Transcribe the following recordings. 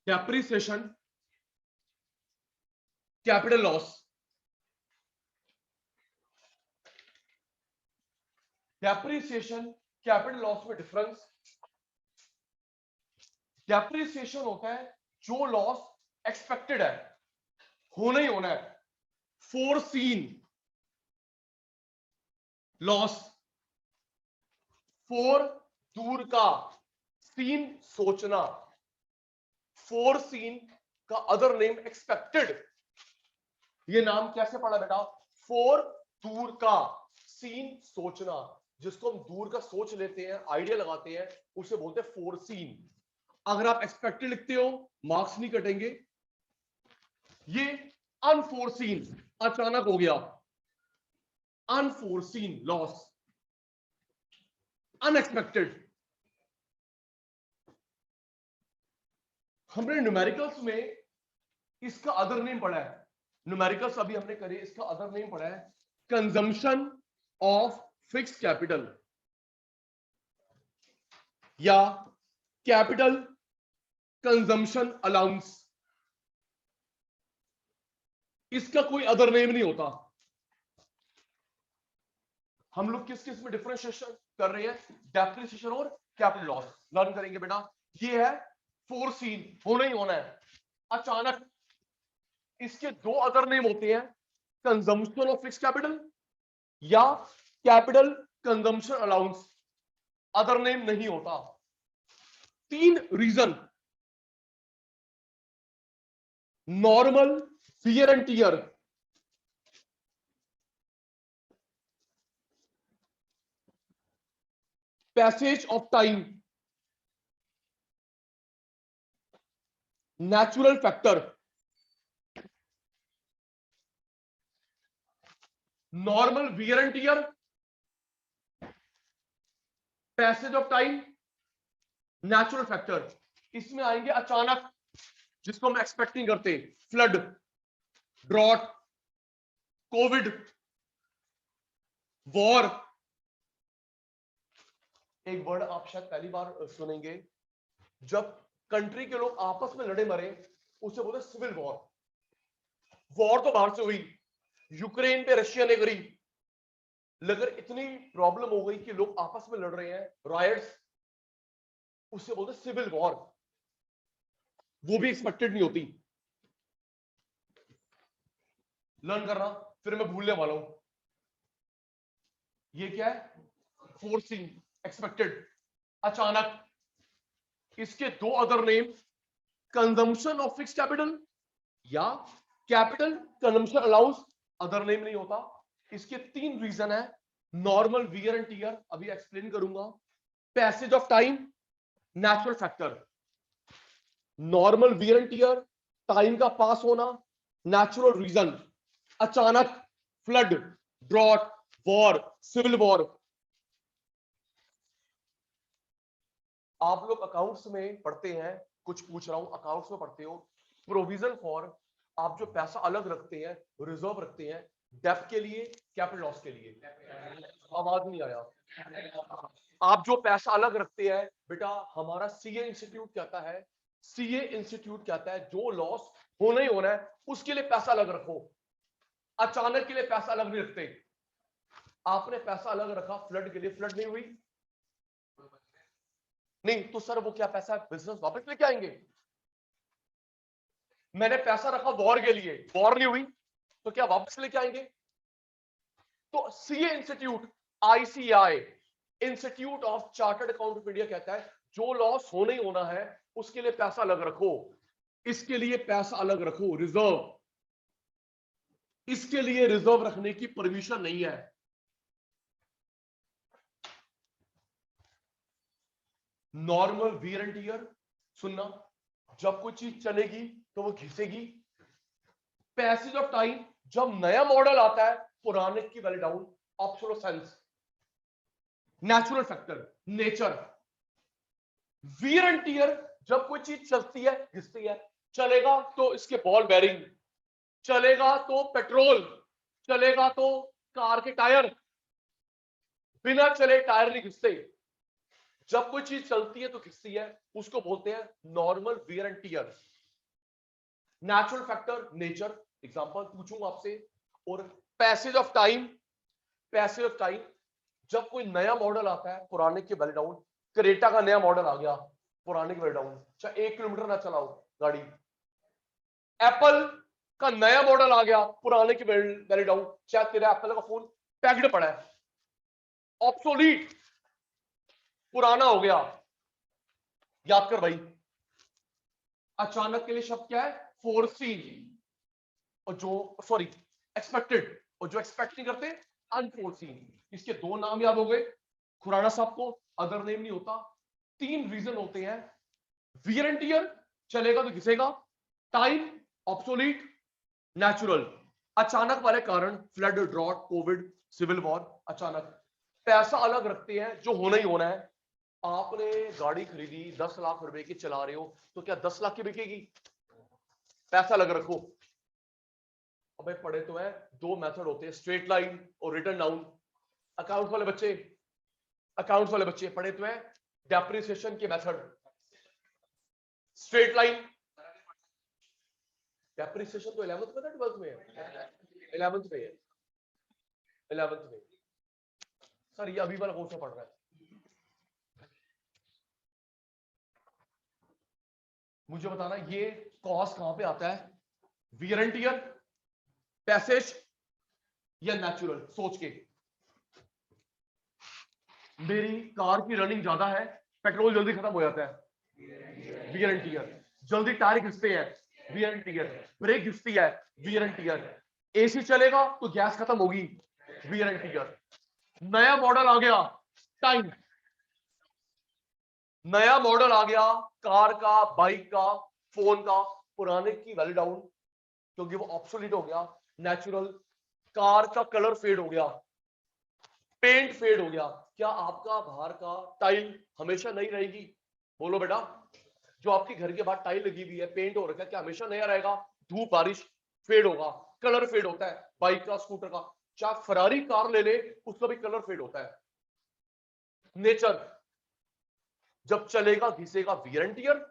Depreciation, capital loss. Depreciation capital loss में difference, depreciation होता है जो लॉस एक्सपेक्टेड है, होना ही होना है, फोरसीन लॉस। फोर दूर का, सीन सोचना, फोरसीन का अदर नेम एक्सपेक्टेड। ये नाम कैसे पढ़ा बेटा? फोर दूर का, सीन सोचना। जिसको हम दूर का सोच लेते हैं, आइडिया लगाते हैं, उसे बोलते हैं फोरसीन। अगर आप एक्सपेक्टेड लिखते हो मार्क्स नहीं कटेंगे। ये अनफोरसीन, अचानक हो गया, अनफोरसीन लॉस, अनएक्सपेक्टेड। हमने न्यूमेरिकल्स में इसका अदर नेम पढ़ा है, न्यूमेरिकल्स अभी हमने करे, इसका अदर नेम पढ़ा है कंजम्पशन ऑफ फिक्स्ड कैपिटल या कैपिटल कंजम्पशन अलाउंस। इसका कोई अदर नेम नहीं होता। हम लोग किस किस में डिफरेंशिएशन कर रहे हैं? डेप्रिसिएशन और कैपिटल लॉस लर्न करेंगे बेटा। ये है फोरसीन, होना ही होना है, अचानक। इसके दो अदर नेम होते हैं, कंजम्पशन ऑफ फिक्स्ड कैपिटल या capital consumption allowance. Other name नहीं होता। तीन reason: normal wear and tear, passage of time, natural factor. Normal wear and tear, passage of time, natural factor. इसमें आएंगे अचानक, जिसको हम एक्सपेक्ट नहीं करते, फ्लड, ड्रॉट, कोविड, वॉर। एक वर्ड आप शायद पहली बार सुनेंगे, जब कंट्री के लोग आपस में लड़े मरे उसे बोलते सिविल वॉर। वॉर तो बाहर से हुई, यूक्रेन पे रशिया ने करी, लेकिन इतनी प्रॉब्लम हो गई कि लोग आपस में लड़ रहे हैं, रायट्स, उसे बोलते सिविल वॉर। वो भी एक्सपेक्टेड नहीं होती। लर्न करना, फिर मैं भूलने वाला हूं। ये क्या है? फोर्सिंग, एक्सपेक्टेड, अचानक। इसके दो other name, consumption of fixed capital या capital consumption allowance. Other name नहीं होता। इसके तीन रीजन है: नॉर्मल वियर एंड टियर, अभी एक्सप्लेन करूंगा, passage of time, natural factor. Normal wear and tear, time का पास होना, नेचुरल रीजन, अचानक, flood, drought, war, civil war. आप लोग अकाउंट्स में पढ़ते हैं, कुछ पूछ रहा हूं, अकाउंट्स में पढ़ते हो, प्रोविजन फॉर, आप जो पैसा अलग रखते हैं, रिजर्व रखते हैं, डेप्थ के लिए, कैपिटल लॉस के लिए। आवाज नहीं आया। आप जो पैसा अलग रखते हैं बेटा, हमारा सीए इंस्टीट्यूट कहता है, सीए इंस्टीट्यूट कहता है जो लॉस होना ही होना है उसके लिए पैसा अलग रखो, अचानक के लिए पैसा अलग नहीं रखते। आपने पैसा अलग रखा फ्लड के लिए, फ्लड नहीं हुई, नहीं तो सर वो क्या पैसा बिजनेस वापस लेके आएंगे। मैंने पैसा रखा वॉर के लिए, वॉर नहीं हुई, तो क्या वापस लेके आएंगे? तो CA institute, ICI, institute of chartered account of India कहता है जो लॉस होना ही होना है उसके लिए पैसा अलग रखो, इसके लिए पैसा अलग रखो, रिजर्व। इसके लिए रिजर्व रखने की परमिशन नहीं है। नॉर्मल वियर एंड टियर सुनना, जब कोई चीज चलेगी तो वो घिसेगी। पैसेज ऑफ टाइम, जब नया मॉडल आता है पुराने की value down, obsolescence. Natural factor, nature. Wear and tier, जब कोई चीज चलती है घिसती है, चलेगा तो इसके बॉल बेरिंग, चलेगा तो पेट्रोल, चलेगा तो कार के टायर, बिना चले टायर नहीं घिसते। जब कोई चीज चलती है तो घिसती है, उसको बोलते हैं normal wear and tier. Natural factor nature, example पूछूंगा आपसे। और passage of time, passage of time, जब कोई नया मॉडल आता है पुराने के वैल्यू डाउन, क्रेटा का नया मॉडल आ गया, पुराने के वैल्यू डाउन, चाहे 1 किलोमीटर ना चलाओ गाड़ी। एप्पल का नया मॉडल आ गया, पुराने की वैल्यू डाउन, चाहे तेरा एप्पल का फोन पैक्ड पड़ा है, ऑब्सोलीट, पुराना हो गया। याद कर भाई, अचानक के लिए शब्द क्या है? फोर्सीन। और जो सॉरी एक्सपेक्टेड, और जो एक्सपेक्ट नहीं करते अनफोर्सीन। इसके दो नाम याद हो गए, खुराना साहब को अदर नेम नहीं होता। 3 रीजन होते हैं, वियर एंड टियर, चलेगा तो घिसेगा, टाइम ऑब्सोलीट, नेचुरल। अचानक वाले कारण flood, drought, Covid, civil war, अचानक। पैसा अलग रखते हैं जो होना ही होना है। आपने गाड़ी खरीदी 10 लाख रुपए की, चला रहे हो, तो क्या 10 लाख की बिकेगी? पैसा अलग रखो। अबे पढ़े तो है, 2 मेथड होते हैं, स्ट्रेट लाइन और रिटर्न डाउन। अकाउंट्स वाले बच्चे, अकाउंट्स वाले बच्चे पढ़े तो है डेप्रिसिएशन के मेथड, स्ट्रेट लाइन। डेप्रिसिएशन तो 11th में था, 12th में है? 11th में है, 11th में। सर ये अभी वाला कौन सा पढ़ रहा है? मुझे बताना, ये कॉस्ट कहां पे आता है? वियर एंड टियर, पैसेज या नेचुरल? सोच के। मेरी कार की रनिंग ज्यादा है, पेट्रोल जल्दी खत्म हो जाता है, वियर एंड टियर। जल्दी टायर घिसते हैं, वियर एंड टियर। ब्रेक घिसती है, वियर एंड टियर। एसी चलेगा तो गैस खत्म होगी, वियर एंड टियर। नया मॉडल आ गया, टाइम। नया मॉडल आ गया कार का, बाइक का, फोन का, पुराने की वैल्यू डाउन क्योंकि वो ऑब्सोलीट हो गया, नेचुरल। कार का कलर फेड हो गया, पेंट फेड हो गया। क्या आपका बाहर का टाइल हमेशा नई रहेगी? बोलो बेटा। जो आपके घर के बाहर टाइल लगी हुई है, पेंट हो रखा है, क्या हमेशा नया रहेगा? धूप बारिश फेड होगा, कलर फेड होता है, बाइक का, स्कूटर का। चाहे फरारी कार ले ले, उसका भी कलर फेड होता है। नेचर, जब चलेगा घिसेगा, वियर एंड टियर।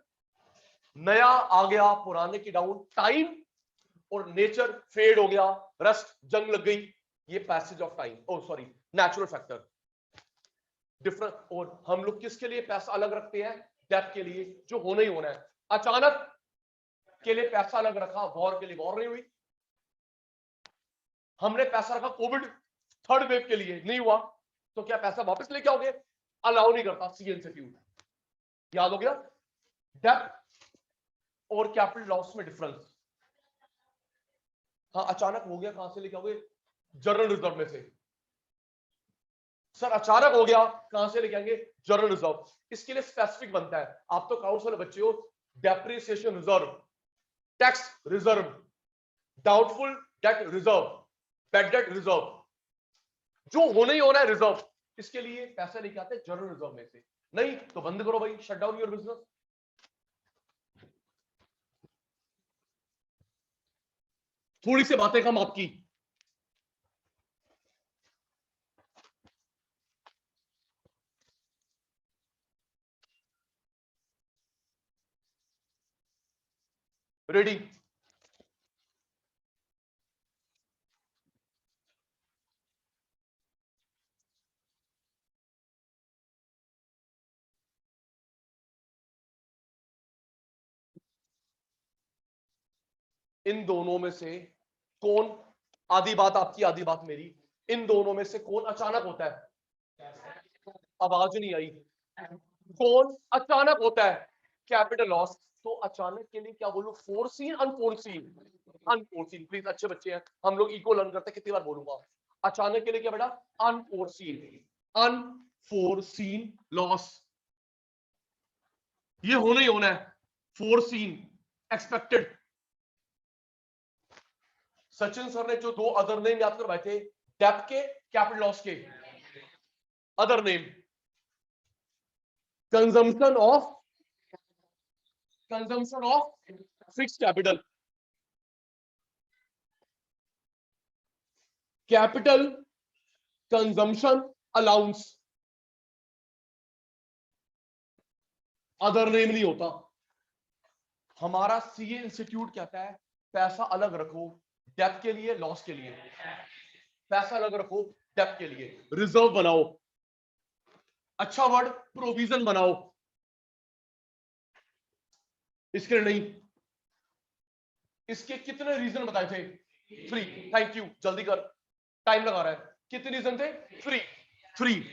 नया आ गया, पुराने की डाउन, टाइम। और नेचर फेड हो गया, रस्ट, जंग लग गई, ये passage of time, oh sorry natural factor different. और हम लोग किसके लिए पैसा अलग रखते हैं? डेथ के लिए, जो होना ही होना है। अचानक के लिए पैसा अलग रखा, वॉर के लिए वॉर नहीं हुई। हमने पैसा रखा कोविड थर्ड वेव के लिए, नहीं हुआ, तो क्या पैसा वापस लेके आओगे? अलाउ नहीं करता सी इंस्टीट्यूट। याद हो गया? डेथ और कैपिटल लॉस में डिफरेंस। हाँ, अचानक हो गया, कहां से लेके आओगे? जनरल रिजर्व में से। सर अचानक हो गया, कहां से लेके आएंगे? General reserve. इसके लिए स्पेसिफिक बनता है, आप तो अकाउंट्स वाले बच्चे हो। Depreciation reserve, tax reserve, doubtful debt reserve, bad debt reserve, जो होना ही होना है रिजर्व। इसके लिए पैसे लेके आते हैं जनरल रिजर्व में से। नहीं तो बंद करो भाई, शट डाउन योर बिजनेस। थोड़ी सी बातें कम आपकी। रेडी? इन दोनों में से कौन, आधी बात आपकी आधी बात मेरी, इन दोनों में से कौन अचानक होता है? आवाज नहीं आई। कौन अचानक होता है? Capital loss. तो अचानक के लिए क्या बोलूं? फोरसीन, अनफोरसीन? अनफोरसीन। प्लीज, अच्छे बच्चे हैं, हम लोग इको लर्न करते हैं, कितनी बार बोलूंगा? अचानक के लिए क्या बेटा? अनफोरसीन। अनफोरसीन लॉस, ये होना ही होना है। Foreseen, expected. सचिन सर ने जो 2 अदर नेम याद करवाए थे, डेप्थ के, कैपिटल लॉस के, other name, consumption of fixed capital, capital consumption allowance. Other name नहीं होता। हमारा सीए इंस्टीट्यूट कहता है पैसा अलग रखो डेप्थ के लिए, लॉस के लिए। पैसा अलग रखो डेप्थ के लिए, रिजर्व बनाओ, अच्छा वर्ड प्रोविजन बनाओ, इसके लिए नहीं। इसके कितने रीजन बताए थे? 3। थैंक यू, जल्दी कर, टाइम लगा रहा है। कितने रीजन थे? 3।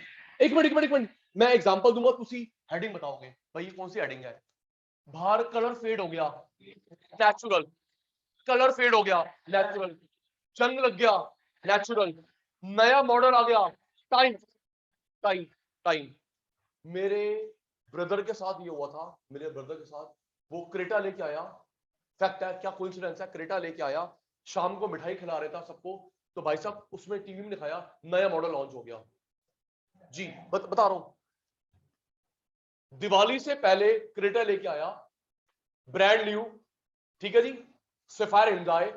एक मिनट मैं एग्जांपल दूंगा, तुसी हेडिंग बताओगे भाई ये कौन सी हेडिंग है। बाहर कलर फेड हो गया, नेचुरल। कलर फेड हो गया, नेचुरल। जंग लग गया, नेचुरल। नया मॉडल आ गया, टाइम टाइम टाइम। मेरे ब्रदर के साथ ये हुआ था, मेरे ब्रदर के साथ। वो क्रेटा लेके आया, फैक्ट है, क्या कोइंसिडेंस है, क्रेटा लेके आया, शाम को मिठाई खिला रहा था सबको, तो भाई साहब उसमें टीवी में दिखाया नया मॉडल लॉन्च हो गया। जी बता रहा हूं, दिवाली से पहले क्रेटा लेके आया, ब्रांड न्यू, ठीक है जी, सफायर हिंदाई।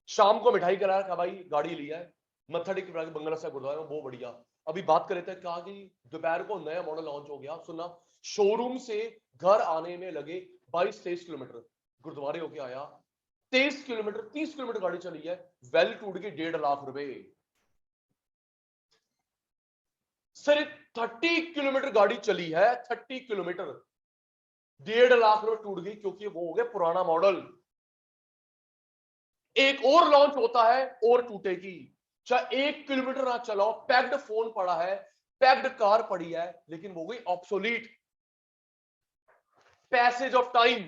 शाम को मिठाई करा रहा, भाई गाड़ी लिया है, मत्था टेक के बंगला साहब गुरुद्वारा में, बहुत बढ़िया। अभी बात कर रहे थे, कहा कि दोपहर को नया मॉडल लॉन्च हो गया। सुना, शोरूम से घर आने में लगे 22-23 किलोमीटर, गुरुद्वारे होके आया 23 किलोमीटर, 30 किलोमीटर गाड़ी चली है, वैल्यू टूट गई 1.5 लाख रुपए। सिर्फ 30 किलोमीटर गाड़ी चली है, 30 किलोमीटर, 1.5 लाख रुपए टूट गई, क्योंकि वो हो गया पुराना मॉडल। एक और लॉन्च होता है और टूटेगी, चाहे 1 किलोमीटर ना चलाओ, पैक्ड फोन पड़ा है, पैक्ड कार पड़ी है, लेकिन वो गई ऑब्सोलीट। Passage of time.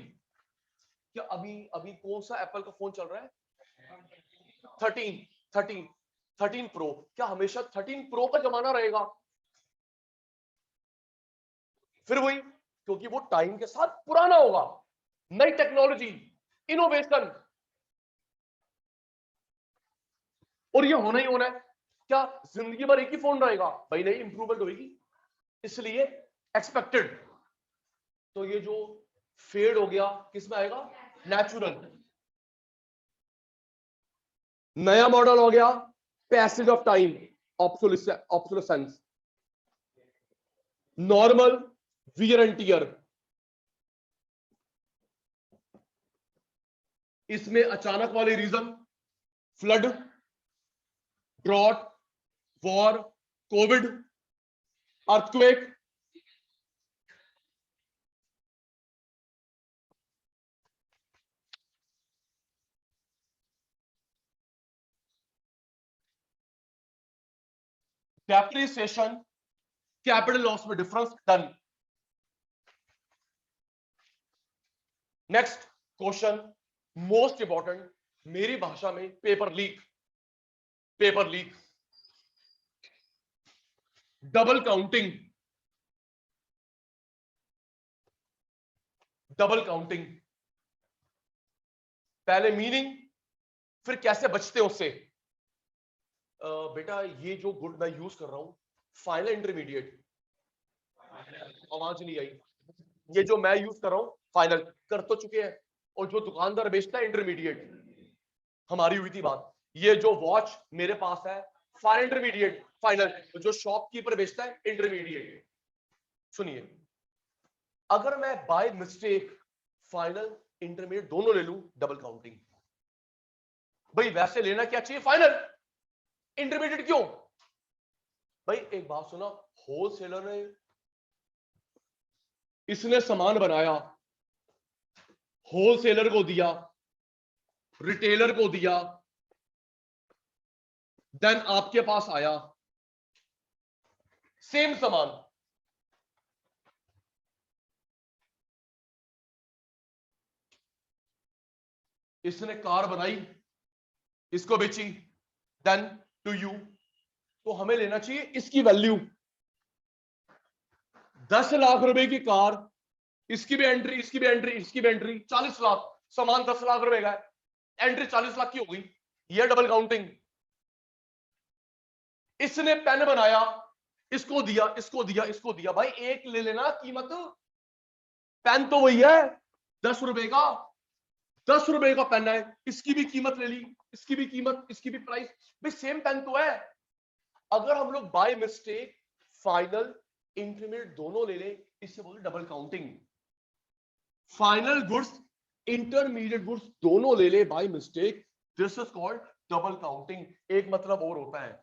क्या अभी अभी कौन सा एप्पल का फोन चल रहा है? 13 प्रो। क्या हमेशा 13 प्रो का जमाना रहेगा? फिर वही, क्योंकि वो टाइम के साथ पुराना होगा। नई टेक्नोलॉजी, इनोवेशन, और ये होना ही होना है। क्या जिंदगी भर एक ही फोन रहेगा? भाई नहीं, इंप्रूवमेंट होगी, इसलिए एक्सपेक्टेड। तो ये जो फेड हो गया किसमें आएगा? नेचुरल। नया मॉडल हो गया, passage of time, obsolescence. Normal, wear and tear. इसमें अचानक वाले reason, flood, drought, war, Covid, earthquake. Depreciation, capital loss में difference, done. Next question, most important, मेरी भाषा में paper leak. Paper leak, double counting, double counting. पहले meaning, फिर कैसे बचते हैं उससे। बेटा ये जो गुड मैं यूज कर रहा हूं, फाइनल इंटरमीडिएट, आवाज नहीं आई, ये जो मैं यूज कर रहा हूं फाइनल कर तो चुके हैं, और जो दुकानदार बेचता है इंटरमीडिएट। हमारी हुई थी बात, ये जो वॉच मेरे पास है फाइनल इंटरमीडिएट, फाइनल, जो शॉपकीपर बेचता है इंटरमीडिएट। सुनिए, अगर मैं बाय मिस्टेक फाइनल इंटरमीडिएट दोनों ले लूं, डबल काउंटिंग। भाई वैसे लेना क्या चाहिए, फाइनल, इंटरमीडिएट क्यों? भाई एक बात सुना, होलसेलर ने, इसने सामान बनाया, होलसेलर को दिया, रिटेलर को दिया, देन आपके पास आया सेम सामान। इसने कार बनाई, इसको बेची, देन टू यू, तो हमें लेना चाहिए इसकी वैल्यू। 10 लाख रुपए की कार, इसकी भी एंट्री, इसकी भी एंट्री, इसकी भी एंट्री, 40 लाख, सामान 10 लाख रुपए का है, एंट्री 40 लाख की हो गई। यह डबल काउंटिंग। इसने पेन बनाया, इसको दिया, इसको दिया, इसको दिया, भाई एक ले लेना कीमत, पेन तो वही है 10 रुपए का, 10 रुपए का पेन है, इसकी भी कीमत ले ली, इसकी भी कीमत, इसकी भी प्राइस, भाई सेम पेन तो है। अगर हम लोग बाय मिस्टेक फाइनल इंटरमीडिएट दोनों ले लें, इससे बोलते double counting. Final goods intermediate goods दोनों ले ले by mistake, this is called double counting. एक मतलब और होता है,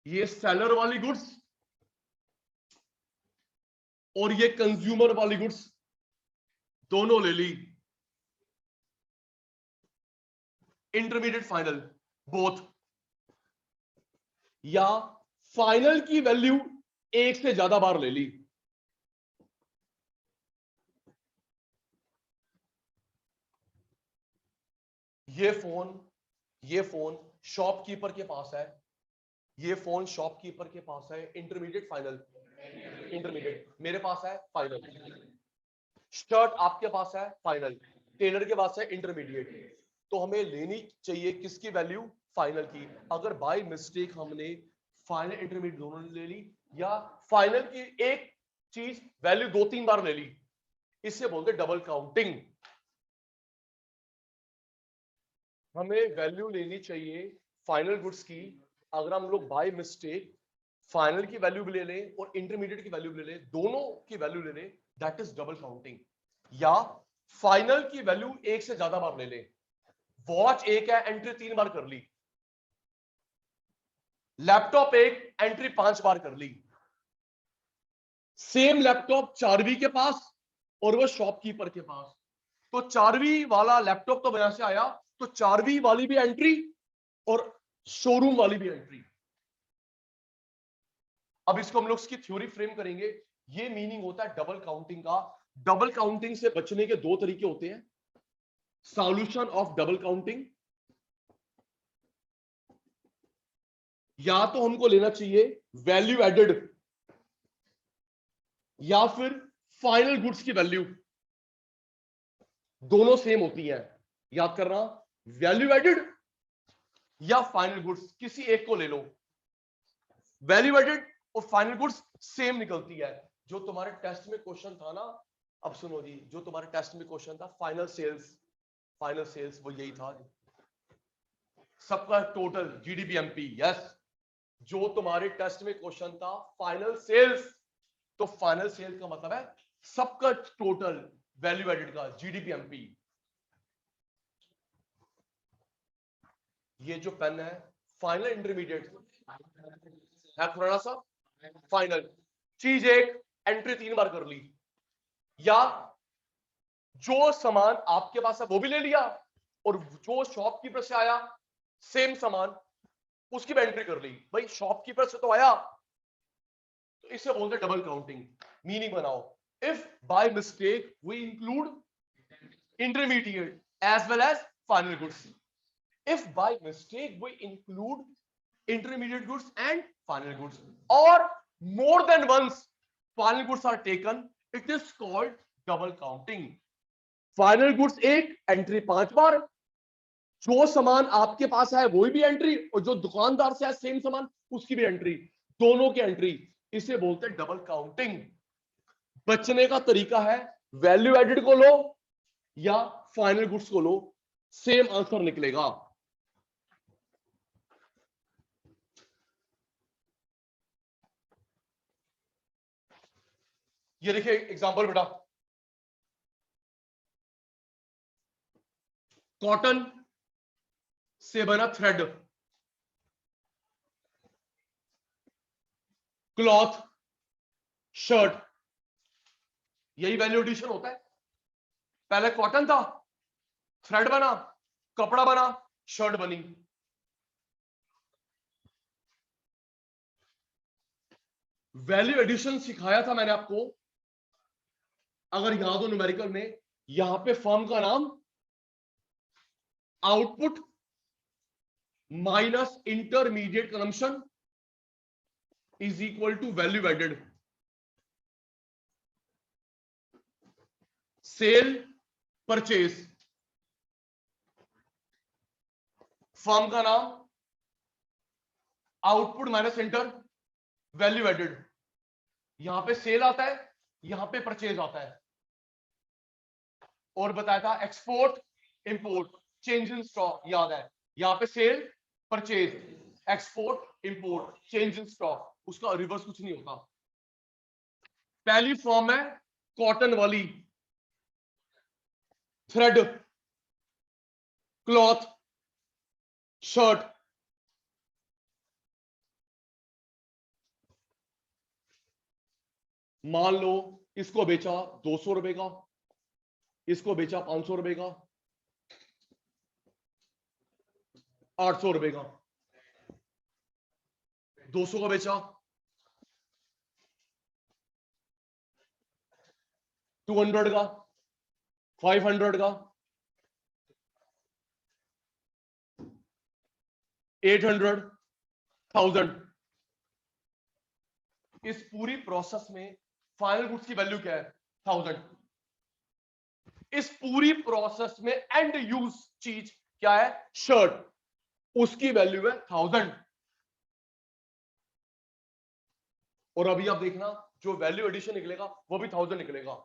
ये सेलर वाली गुड्स और ये कंज्यूमर वाली गुड्स दोनों ले ली, इंटरमीडिएट फाइनल बोथ, या फाइनल की वैल्यू एक से ज्यादा बार ले ली। ये फोन शॉपकीपर के पास है, ये फोन शॉपकीपर के पास है, इंटरमीडिएट फाइनल, इंटरमीडिएट मेरे पास है फाइनल। शर्ट आपके पास है फाइनल, टेलर के पास है इंटरमीडिएट। तो हमें लेनी चाहिए किसकी वैल्यू, फाइनल की। अगर बाय मिस्टेक हमने फाइनल इंटरमीडिएट दोनों ले ली, या फाइनल की एक चीज वैल्यू 2-3 बार ले ली, इससे बोलते डबल काउंटिंग। हमें वैल्यू लेनी चाहिए फाइनल गुड्स की, अगर हम लोग बाय मिस्टेक फाइनल की वैल्यू भी ले लें और इंटरमीडिएट की वैल्यू भी ले लें, दोनों की वैल्यू ले लें, दैट इज डबल काउंटिंग। या फाइनल की वैल्यू एक से ज्यादा बार ले लें, वॉच एक है, एंट्री 3 बार कर ली, लैपटॉप एक, एंट्री 5 बार कर ली। सेम लैपटॉप चारवी के पास और वो शॉपकीपर के पास, तो चारवी वाला लैपटॉप तो वहां से आया, तो चारवी वाली भी एंट्री और शोरूम वाली भी एंट्री। अब इसको हम लोग इसकी थ्योरी फ्रेम करेंगे। ये मीनिंग होता है डबल काउंटिंग का। डबल काउंटिंग से बचने के दो तरीके होते हैं, सॉल्यूशन ऑफ डबल काउंटिंग, या तो हमको लेना चाहिए वैल्यू एडेड, या फिर फाइनल गुड्स की वैल्यू, दोनों सेम होती है। याद करना, वैल्यू एडेड या फाइनल गुड्स, किसी एक को ले लो। वैल्यू एडेड और फाइनल गुड्स सेम निकलती है। जो तुम्हारे टेस्ट में क्वेश्चन था ना, अब सुनो जी, जो तुम्हारे टेस्ट में क्वेश्चन था फाइनल सेल्स वो यही था सबका टोटल जीडीपीएमपी। यस, जो तुम्हारे टेस्ट में क्वेश्चन था फाइनल सेल्स, तो फाइनल सेल का मतलब है सबका टोटल वैल्यू एडेड का जीडीपीएमपी। ये जो पेन है फाइनल इंटरमीडिएट है, थोड़ा सा फाइनल चीज एक, एंट्री 3 बार कर ली, या जो सामान आपके पास है वो भी ले लिया, और जो शॉपकीपर से आया सेम सामान उसकी भी एंट्री कर ली। भाई शॉपकीपर से तो आया, तो इसे बोलते डबल काउंटिंग। मीनिंग बनाओ, if by mistake we include intermediate as well as final goods, if by mistake we include intermediate goods and final goods, or more than once final goods are taken, it is called double counting. Final goods एक, entry 5 बार, जो सामान आपके पास है वही भी entry, और जो दुकानदार से है सेम सामान उसकी भी एंट्री, दोनों की एंट्री, इसे बोलते हैं डबल काउंटिंग। बचने का तरीका है वैल्यू एडेड को लो या फाइनल गुड्स को लो, सेम आंसर निकलेगा। ये देखिए एग्जांपल बेटा, कॉटन से बना थ्रेड, क्लॉथ, शर्ट, यही वैल्यू एडिशन होता है। पहले कॉटन था, थ्रेड बना, कपड़ा बना, शर्ट बनी। वैल्यू एडिशन सिखाया था मैंने आपको, अगर याद हो न्यूमेरिकल में, यहां पे फर्म का नाम, output minus intermediate consumption is equal to value added. Sale purchase, firm का नाम, output minus inter, value added. यहां पे सेल आता है, यहां पे परचेज आता है। और बताया था export import change in stock, याद है, यहां पे cell purchase, export import change in stock, उसका रिवर्स कुछ नहीं होता। पहली फॉर्म है कॉटन वाली, थ्रेड, क्लॉथ, शर्ट। मान लो इसको बेचा 200 रुपए का, इसको बेचा 500 रुपए का, 800 रुपए का, 200 का बेचा, 200 का, 500 का, 800, 1000। इस पूरी प्रोसेस में फाइनल गुड्स की वैल्यू क्या है? 1000। इस पूरी प्रोसेस में एंड यूज चीज क्या है? शर्ट, उसकी वैल्यू है 1000। और अभी आप देखना जो वैल्यू एडिशन निकलेगा वो भी 1000 निकलेगा।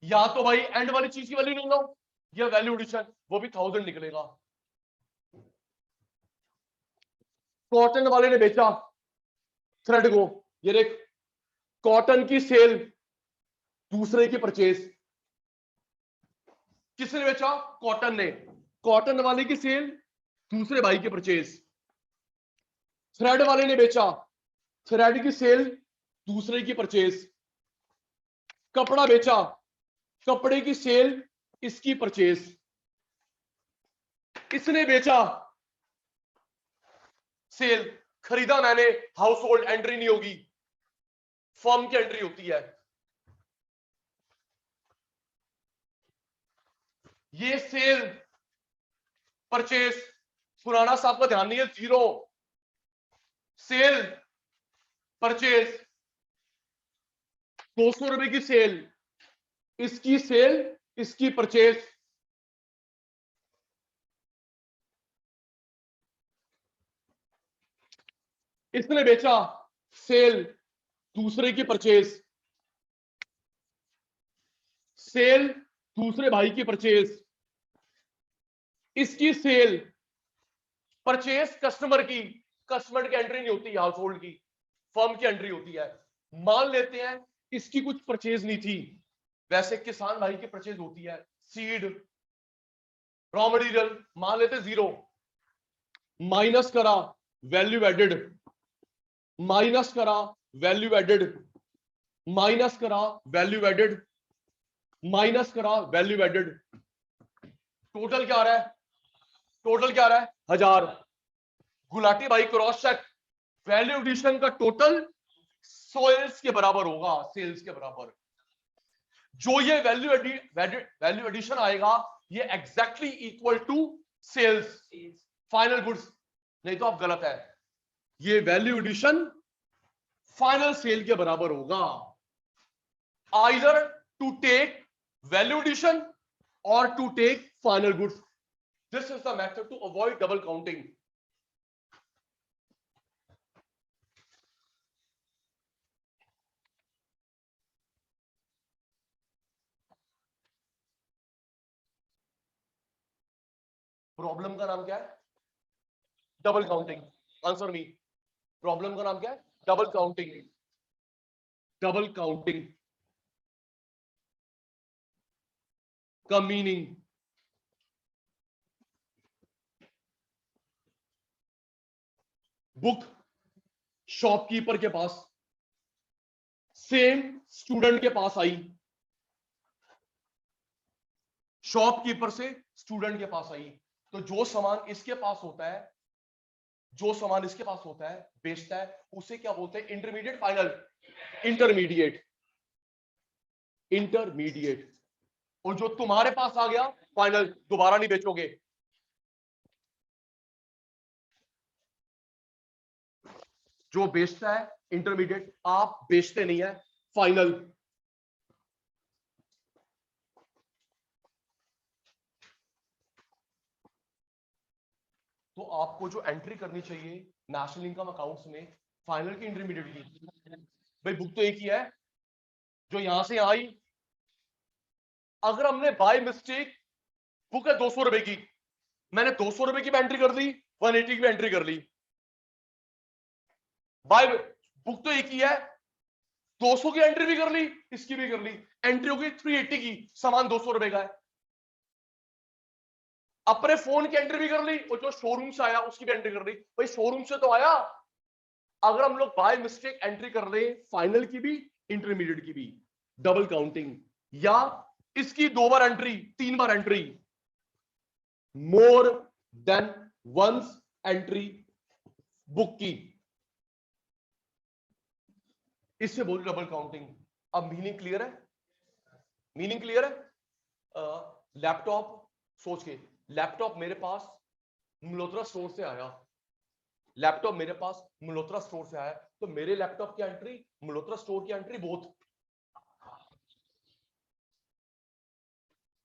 या तो भाई एंड वाली चीज की वैल्यू नहीं लो, या वैल्यू एडिशन, वो भी 1000 निकलेगा। कॉटन वाले ने बेचा थ्रेड को, ये देख, कॉटन की सेल, दूसरे की परचेज। किसने बेचा? कॉटन ने। कॉटन वाले की सेल, दूसरे भाई की परचेज। थ्रेड वाले ने बेचा, थ्रेड की सेल, दूसरे की परचेज। कपड़ा बेचा, कपड़े की सेल, इसकी परचेज। इसने बेचा, सेल, खरीदा मैंने, हाउस होल्ड एंट्री नहीं होगी, फर्म की एंट्री होती है। ये सेल, परचेज, पुराना साहब का ध्यान नहीं है, जीरो। सेल, परचेज, 200 रुपए की सेल, इसकी सेल, इसकी परचेज। इसने बेचा, सेल, दूसरे की परचेज, सेल, दूसरे भाई की परचेज, इसकी सेल, परचेज कस्टमर की, कस्टमर की एंट्री नहीं होती, हाउस होल्ड की, फर्म की एंट्री होती है। मान लेते हैं इसकी कुछ परचेज नहीं थी, वैसे किसान भाई की परचेज होती है, सीड, रॉ मटेरियल, मान लेते जीरो। माइनस करा वैल्यू एडेड, माइनस करा वैल्यू एडेड, माइनस करा वैल्यू एडेड, माइनस करा वैल्यू एडेड। टोटल क्या आ रहा है? टोटल क्या आ रहा है? 1000। गुलाटी भाई क्रॉस चेक, वैल्यू एडिशन का टोटल सेल्स के बराबर होगा, सेल्स के बराबर। जो ये वैल्यू एडिशन आएगा, ये exactly equal to sales, final goods. नहीं तो आप गलत है, ये वैल्यू एडिशन फाइनल सेल के बराबर होगा। Either to take value addition और to take final goods. This is the method to avoid double counting. Problem का नाम क्या है? Double counting. Answer me. Problem का नाम क्या है? Double counting. डबल काउंटिंग का मीनिंग, बुक शॉपकीपर के पास, सेम स्टूडेंट के पास आई, शॉपकीपर से स्टूडेंट के पास आई। तो जो सामान इसके पास होता है, जो सामान इसके पास होता है, बेचता है, उसे क्या बोलते हैं? Intermediate, final. Intermediate, intermediate. और जो तुम्हारे पास आ गया, फाइनल, दोबारा नहीं बेचोगे। जो बेचता है इंटरमीडिएट, आप बेचते नहीं है, फाइनल। तो आपको जो एंट्री करनी चाहिए नेशनल इनकम अकाउंट्स में, फाइनल की इंटरमीडिएट की, भाई बुक तो एक ही है जो यहां से आई। अगर हमने बाय मिस्टेक, बुक है 200 रुपए की, मैंने 200 रुपए की भी एंट्री कर दी, 180 की भी एंट्री कर ली, बाय बुक तो एक ही है, 200 की एंट्री भी कर ली, इसकी भी कर ली, एंट्री होगी 380 की, सामान 200 रुपए का है। अपने फोन की एंट्री भी कर ली और जो शोरूम से आया उसकी भी एंट्री कर ली। भाई शोरूम से तो आया, अगर हम लोग बाय मिस्टेक एंट्री कर रहे फाइनल की भी इंटरमीडिएट की भी, डबल काउंटिंग। या इसकी 2 बार एंट्री 3 बार entry, more than once entry book की, इससे बोल डबल काउंटिंग। अब मीनिंग क्लियर है? मीनिंग क्लियर है? लैपटॉप, सोच के, लैपटॉप मेरे पास मल्होत्रा स्टोर से आया, लैपटॉप मेरे पास मल्होत्रा स्टोर से आया, तो मेरे लैपटॉप की एंट्री, मल्होत्रा स्टोर की एंट्री, बोथ।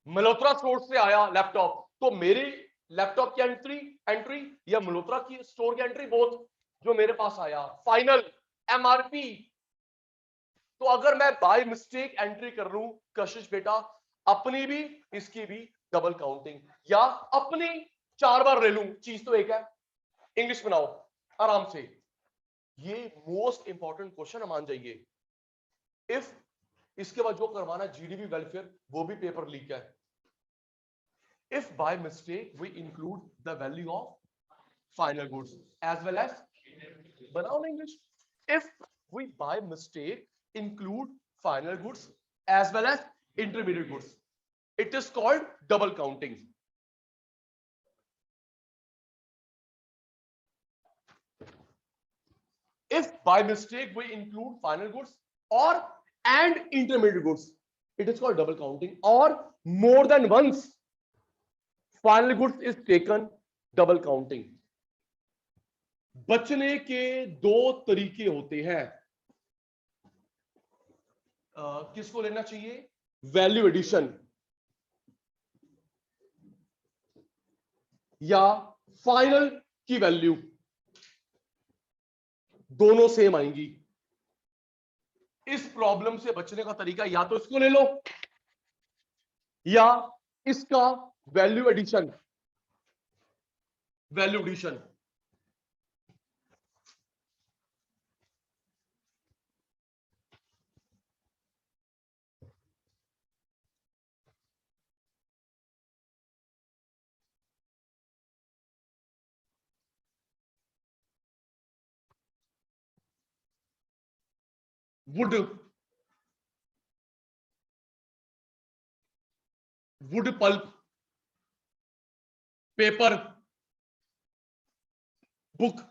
मल्होत्रा स्टोर से आया लैपटॉप, तो मेरे लैपटॉप की एंट्री या मल्होत्रा की स्टोर की एंट्री, बोथ जो मेरे पास आया। Final MRP. तो अगर मैं बाय मिस्टेक एंट्री कर लूं कशिश बेटा, अपनी भी इसकी भी डबल काउंटिंग, या अपनी 4 बार ले लूं, चीज तो एक है। इंग्लिश बनाओ आराम से, ये मोस्ट इंपॉर्टेंट क्वेश्चन है, मान जाइए। इफ इसके बाद जो करवाना जीडीपी वेलफेयर, वो भी पेपर लीक है। If by mistake we include the value of final goods as well as, बनाओ ना English, if we by mistake include final goods as well as intermediate goods, it is called double counting. If by mistake we include final goods or and intermediate goods, it is called double counting. Or more than once final goods is taken, double counting. बचने के 2 तरीके होते हैं। किसको लेना चाहिए? Value addition या final की वैल्यू, दोनों सेम आएंगी। इस प्रॉब्लम से बचने का तरीका या तो इसको ले लो या इसका value addition. Value addition wood, wood pulp, paper, book,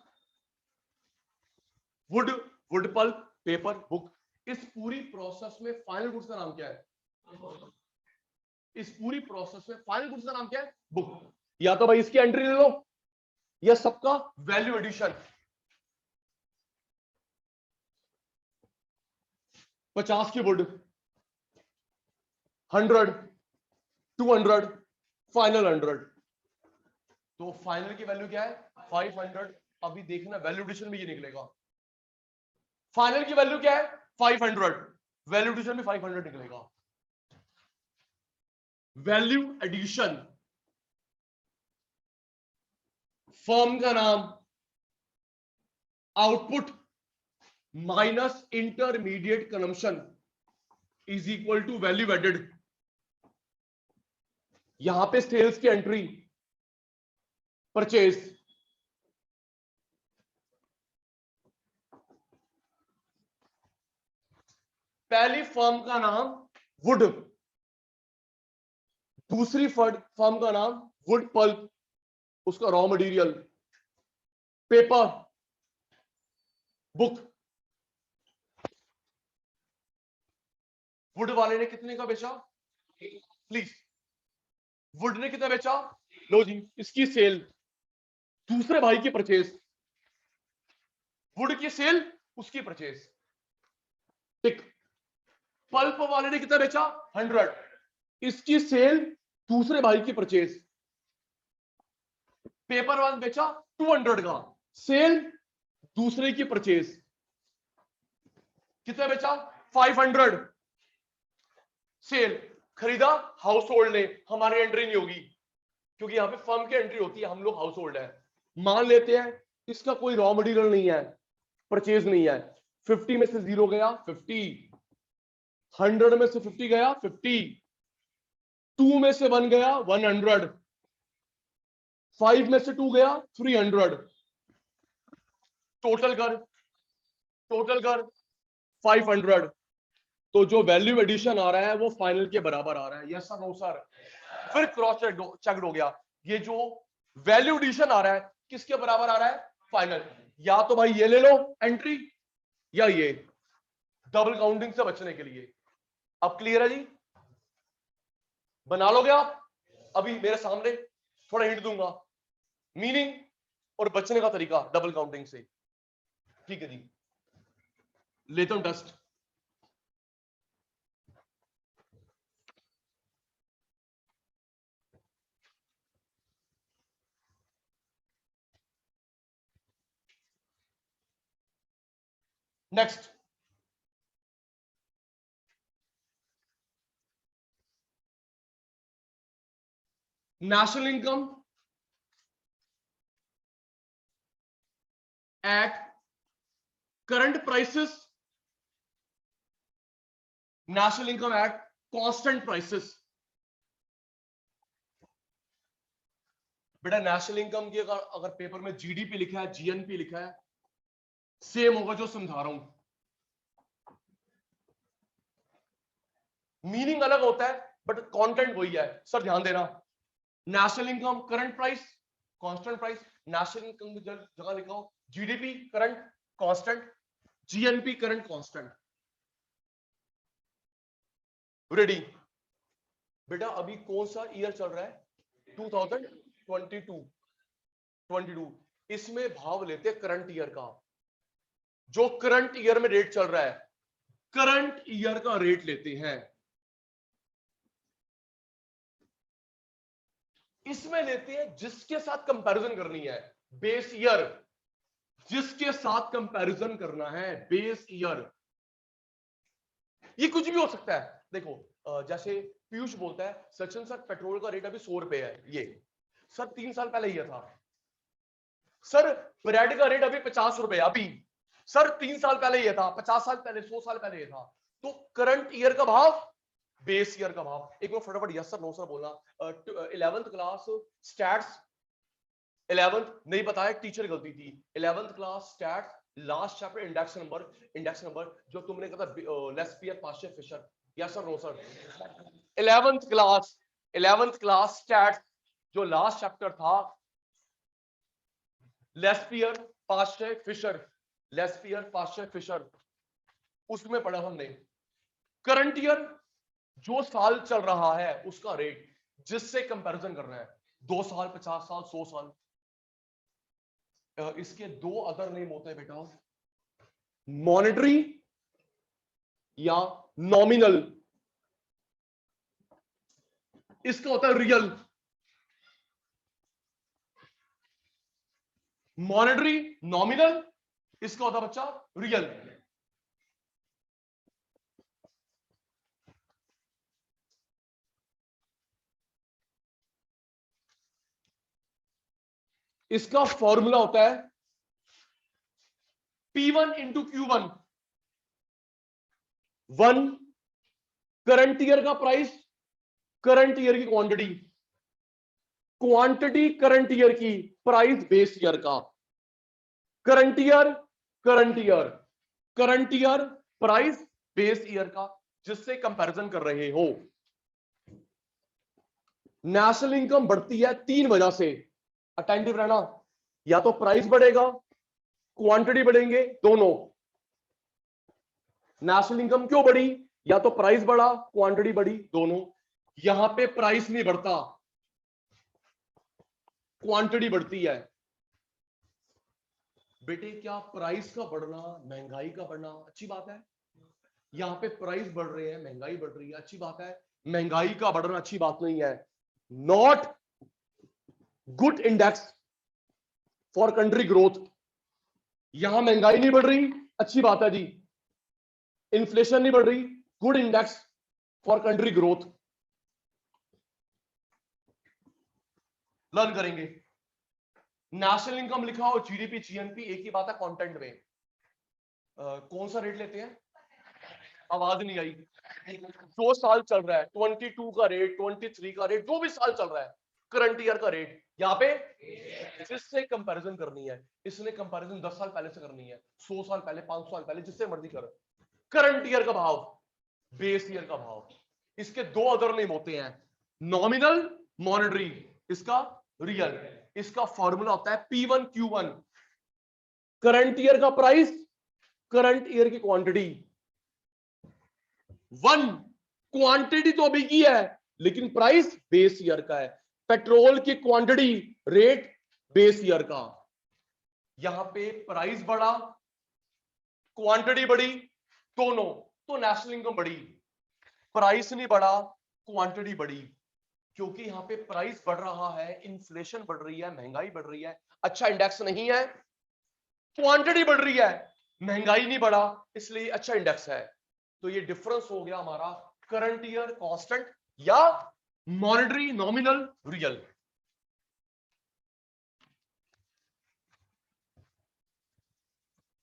wood, wood pulp, paper, book. इस पूरी प्रोसेस में फाइनल गुड्स का नाम क्या है? इस पूरी प्रोसेस में फाइनल गुड्स का नाम क्या है? बुक। या तो भाई इसकी एंट्री ले लो या सबका वैल्यू एडिशन। 50 की वुड, 100, 200, फाइनल 100। तो फाइनल की वैल्यू क्या है? 500। अभी देखना वैल्यू एडिशन में ये निकलेगा। फाइनल की वैल्यू क्या है? 500, वैल्यू एडिशन में 500 निकलेगा। वैल्यू एडिशन, फर्म का नाम, output minus intermediate consumption is equal to value added. यहां पे सेल्स की एंट्री, परचेज, पहली फर्म का नाम वुड, दूसरी फर्म का नाम वुड पल्प, उसका raw material, paper, book. Would वाले ने कितने का बेचा? प्लीज, वुड ने कितना बेचा? लो जी, इसकी सेल, दूसरे भाई की परचेज, वुड की सेल, उसकी परचेज, टिक। पल्प वाले ने कितना बेचा? 100, इसकी सेल, दूसरे भाई की परचेज। पेपर वाले बेचा 200 का, सेल, दूसरे की परचेज। कितना बेचा? 500, सेल। खरीदा हाउस होल्ड ने, हमारी एंट्री नहीं होगी क्योंकि यहां पे फर्म की एंट्री होती है, हम लोग हाउस होल्ड है। मान लेते हैं इसका कोई रॉ मटेरियल नहीं है, परचेज नहीं है। 50 में से 0 गया 50, 100 में से 50 गया 50, 2 में से 1 गया 100, 5 में से 2 गया 300, टोटल कर 500। तो जो वैल्यू एडिशन आ रहा है वो फाइनल के बराबर आ रहा है, यस सर नो सर। फिर क्रॉस चेक हो गया, ये जो वैल्यू एडिशन आ रहा है किसके बराबर आ रहा है, फाइनल। या तो भाई ये ले लो एंट्री, या ये, डबल काउंटिंग से बचने के लिए। अब क्लियर है जी, बना लोगे आप? अभी मेरे सामने थोड़ा हिंट दूंगा, मीनिंग और बचने का तरीका डबल काउंटिंग से। ठीक है जी, लेता हूं test. Next, national income at current prices, national income at constant prices. बेटा नेशनल इनकम की अगर पेपर में जीडीपी लिखा है, जीएनपी लिखा है, सेम होगा जो समझा रहा हूं, मीनिंग अलग होता है बट कंटेंट वही है। सर ध्यान देना, national income current price constant price, national income की जगह लिखा हो GDP current constant, GNP current constant. Ready? बेटा अभी कौन सा ईयर चल रहा है, 2022, इसमें भाव लेते हैं करंट ईयर का, जो करंट ईयर में रेट चल रहा है, करंट ईयर का रेट लेते हैं। इसमें लेते हैं जिसके साथ कंपैरिजन करनी है, बेस ईयर, जिसके साथ कंपैरिजन करना है बेस ईयर। ये कुछ भी हो सकता है। देखो जैसे पीयूष बोलता है सचिन सर पेट्रोल का रेट अभी 100 रुपए है, ये सर 3 साल पहले ये था। सर ब्रेड का रेट अभी 50 रुपए, अभी सर 3 साल पहले ये था, 50 साल पहले, 100 साल पहले ये था। तो करंट ईयर का भाव, बेस ईयर का भाव। एक बार फटाफट यस सर नो सर बोलना। 11th क्लास स्टैट्स, 11th नहीं पता है, टीचर गलती थी। 11th class stats last chapter index number जो तुमने कहा था Laspeyres Paasche Fisher, yes sir no sir. 11th class stats जो लास्ट चैप्टर था लेस्पियर पास्चर फिशर, उसमें पढ़ा हमने करंट ईयर, जो साल चल रहा है उसका रेट, जिससे कंपैरिजन करना है, 2 साल, 50 साल, 100 साल। इसके 2 अदर नेम होते हैं बेटा, मॉनेटरी या नॉमिनल। इसका होता है रियल, मॉनेटरी नॉमिनल, इसका होता है बच्चा रियल। इसका फॉर्मूला होता है P1 into Q1, 1 current year का प्राइस, करंट ईयर की क्वांटिटी, क्वांटिटी करंट ईयर की, प्राइस बेस ईयर का। Current year price base year का, जिससे कंपैरिजन कर रहे हो। नेशनल इनकम बढ़ती है 3 वजह से, अटेंटिव रहना। या तो प्राइस बढ़ेगा, क्वांटिटी बढ़ेंगे, दोनों। नेशनल इनकम क्यों बढ़ी? या तो प्राइस बढ़ा, क्वांटिटी बढ़ी, दोनों। यहां पे प्राइस नहीं बढ़ता, क्वांटिटी बढ़ती है। बेटे क्या प्राइस का बढ़ना महंगाई का बढ़ना अच्छी बात है? यहां पे प्राइस बढ़ रहे हैं, महंगाई बढ़ रही है, अच्छी बात है। महंगाई का बढ़ना अच्छी बात नहीं है, not good index for country growth. यहां महंगाई नहीं बढ़ रही, अच्छी बात है जी। इन्फ्लेशन नहीं बढ़ रही, good index for country growth. Learn करेंगे। नेशनल इनकम लिखा हो, जीडीपी, जीएनपी, एक ही बात है कंटेंट में। कौन सा रेट लेते हैं? आवाज नहीं आई। जो साल चल रहा है, 22 का रेट, 23 का रेट, जो भी साल चल रहा है, करंट ईयर का रेट यहाँ पे जिससे कंपैरिजन करनी है, इसने कंपैरिजन 10 साल पहले से करनी है, 100 साल पहले, 500 साल पहले, जिससे मर्जी कर। करंट ईयर का भाव, बेस ईयर का भाव। इसके दो अदर नेम होते हैं, नॉमिनल, मॉनेटरी, इसका रियल। इसका फॉर्मूला होता है P1Q1, करंट ईयर का प्राइस, करंट ईयर की क्वांटिटी। वन, क्वांटिटी तो अभी की है लेकिन प्राइस बेस ईयर का है। पेट्रोल की क्वांटिटी, रेट बेस ईयर का। यहां पे प्राइस बढ़ा, क्वांटिटी बढ़ी, दोनों, तो नेशनल इनकम बढ़ी। प्राइस नहीं बढ़ा, क्वांटिटी बढ़ी, क्योंकि यहां पे प्राइस बढ़ रहा है, इन्फ्लेशन बढ़ रही है, महंगाई बढ़ रही है, अच्छा इंडेक्स नहीं है। क्वांटिटी बढ़ रही है, महंगाई नहीं बढ़ा, इसलिए अच्छा इंडेक्स है। तो ये डिफरेंस हो गया हमारा करंट ईयर कांस्टेंट या monetary, nominal, real.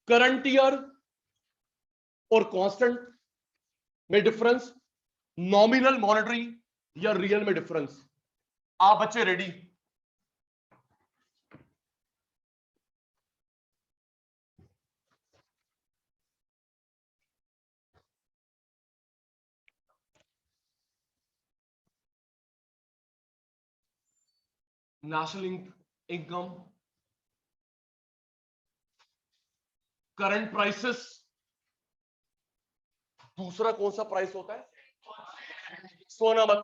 Current year और कांस्टेंट में डिफरेंस, नॉमिनल, मॉनेटरी या रियल में डिफरेंस। आप बच्चे ready? National income, current prices, दूसरा कौन सा प्राइस होता है? सोना मत।